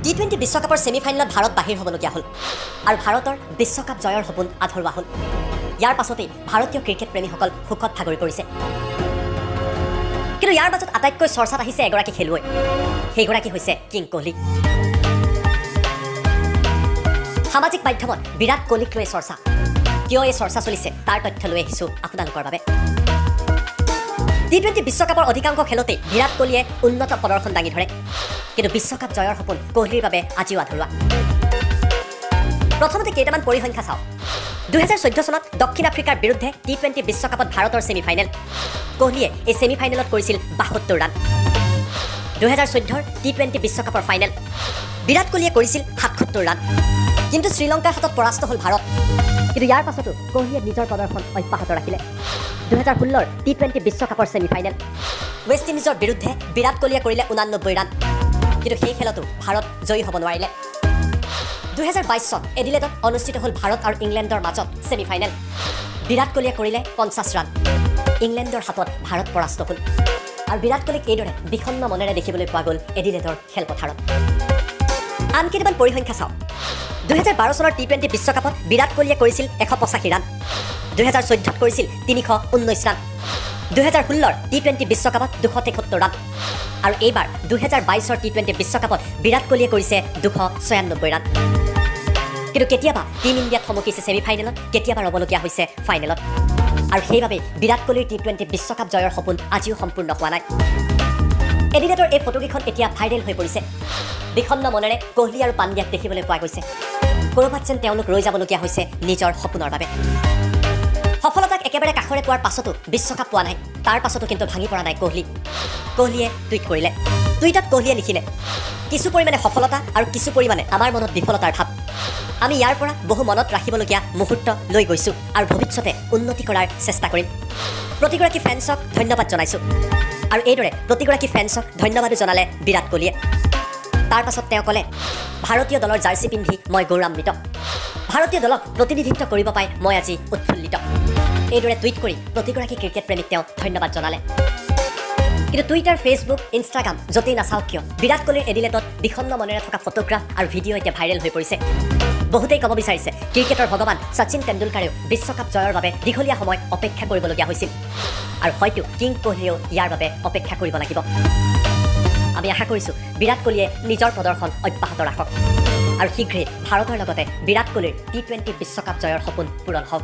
T-20 বিশ্বকাপৰ ছেমিফাইনেলত ভাৰত বাহিৰ হ'বলগীয়া হ'ল আৰু ভাৰতৰ বিশ্বকাপ জয়ৰ সপোন আধৰুৱা হ'ল। ইয়াৰ পাছতেই ভাৰতীয় ক্ৰিকেট প্ৰেমীসকল শোকত ভাগৰি পৰিছে। কিন্তু ইয়াৰ মাজত আটাইতকৈ চৰ্চাত আহিছে এগৰাকী খেলুৱৈ, সেইগৰাকী হৈছে কিং কোহলি। সামাজিক মাধ্যমত বিৰাট কোহলিক লৈ চৰ্চা। কিয় এই চৰ্চা চলিছে তাৰ তথ্য লৈ আহিছোঁ আপোনালোকৰ বাবে। T-20 বিশ্বকাপৰ অধিকাংশ খেলতেই বিৰাট কোহলিয়ে উন্নত প্ৰদৰ্শন দাঙি ধৰে, কিন্তু বিশ্বকাপ জয়ৰ সপোন কোহলিৰ বাবে আজিও আধৰুৱা। প্ৰথমতে কেইটামান পৰিসংখ্যা চাওঁ। 2014 চনত দক্ষিণ আফ্ৰিকাৰ বিৰুদ্ধে T-20 বিশ্বকাপত ভাৰতৰ ছেমিফাইনেল। কোহলিয়ে এই ছেমিফাইনেলত কৰিছিল 72 ৰান। 2014 T-20 বিশ্বকাপৰ ফাইনেল বিৰাট কোহলিয়ে কৰিছিল 77 ৰান। কিন্তু শ্ৰীলংকাৰ হাতত পৰাস্ত হ'ল ভাৰত। কিন্তু ইয়াৰ পাছতো কোহলিয়ে নিজৰ প্ৰদৰ্শন অব্যাহত ৰাখিলে। 2016 T-20 বিশ্বকাপৰ ছেমিফাইনেল ৱেষ্ট ইণ্ডিজৰ বিৰুদ্ধে বিৰাট কোহলিয়ে কৰিলে 89 ৰান। কিন্তু সেই খেলতো ভাৰত জয়ী হ'ব নোৱাৰিলে। 2022 চন এডিলেডত অনুষ্ঠিত হ'ল ভাৰত আৰু ইংলেণ্ডৰ মাজত ছেমিফাইনেল। বিৰাট কোহলিয়ে কৰিলে 50 ৰান। ইংলেণ্ডৰ হাতত ভাৰত পৰাস্ত হ'ল আৰু বিৰাট কোহলিক এইদৰে বিষণ্ণ মনেৰে দেখিবলৈ পোৱা গ'ল এডিলেডৰ খেলপথাৰত। আন কেইটামান পৰিসংখ্যা চাওঁ। 2012 চনৰ T-20 বিশ্বকাপত বিৰাট কোহলিয়ে কৰিছিল 185 ৰান। 2014 কৰিছিল 319 ৰান। 2016 T-20 বিশ্বকাপত 273 ৰান। আৰু এইবাৰ 2022 T-20 বিশ্বকাপত বিৰাট কোহলিয়ে কৰিছে 296 ৰান। কিন্তু কেতিয়াবা টিম ইণ্ডিয়াত থমকিছে ছেমিফাইনেলত, কেতিয়াবা ৰ'বলগীয়া হৈছে ফাইনেলত। আৰু সেইবাবে বিৰাট কোহলিৰ T-20 বিশ্বকাপ জয়ৰ সপোন আজিও সম্পূৰ্ণ হোৱা নাই। এডিলেডৰ এই ফটোকেইখন এতিয়া ভাইৰেল হৈ পৰিছে। বিষণ্ণ মনেৰে কোহলি আৰু পাণ্ডিয়াক দেখিবলৈ পোৱা গৈছে। ক'ৰবাত যেন তেওঁলোক ৰৈ যাবলগীয়া হৈছে নিজৰ সপোনৰ বাবে। সফলতাক একেবাৰে কাষৰে পোৱাৰ পাছতো বিশ্বকাপ পোৱা নাই, তাৰ পাছতো কিন্তু ভাঙি পৰা নাই কোহলি। কোহলিয়ে টুইট কৰিলে। টুইটত কোহলিয়ে লিখিলে, কিছু পৰিমাণে সফলতা আৰু কিছু পৰিমাণে আমাৰ মনত বিফলতাৰ ভাৱ। আমি ইয়াৰ পৰা বহু মনত ৰাখিবলগীয়া মুহূৰ্ত লৈ গৈছোঁ আৰু ভৱিষ্যতে উন্নতি কৰাৰ চেষ্টা কৰিম। প্ৰতিগৰাকী ফেন্সক ধন্যবাদ জনাইছোঁ। আৰু এইদৰে প্ৰতিগৰাকী ফেন্সক ধন্যবাদো জনালে বিৰাট কোহলিয়ে। তাৰ পাছত তেওঁ ক'লে, ভাৰতীয় দলৰ জাৰ্চি পিন্ধি মই গৌৰৱান্বিত। ভাৰতীয় দলক প্ৰতিনিধিত্ব কৰিব পাই মই আজি উৎফুল্লিত। এইদৰে টুইট কৰি প্ৰতিগৰাকী ক্ৰিকেট প্ৰেমীক তেওঁ ধন্যবাদ জনালে। কিন্তু টুইটাৰ, ফেচবুক, ইনষ্টাগ্ৰাম য'তেই নাচাওক কিয় বিৰাট কোহলিৰ এডিলেটত বিষণ্ণ মনেৰে থকা ফটোগ্ৰাফ আৰু ভিডিঅ' এতিয়া ভাইৰেল হৈ পৰিছে। বহুতেই ক'ব বিচাৰিছে ক্ৰিকেটৰ ভগৱান শচীন তেণ্ডুলকাৰেও বিশ্বকাপ জয়ৰ বাবে দীঘলীয়া সময় অপেক্ষা কৰিবলগীয়া হৈছিল আৰু হয়তো কিং কোহলিয়েও ইয়াৰ বাবে অপেক্ষা কৰিব লাগিব। আমি আশা কৰিছোঁ বিৰাট কোহলিয়ে নিজৰ প্ৰদৰ্শন অব্যাহত ৰাখক আৰু শীঘ্ৰেই ভাৰতৰ লগতে বিৰাট কোহলিৰ T-20 বিশ্বকাপ জয়ৰ সপোন পূৰণ হওক।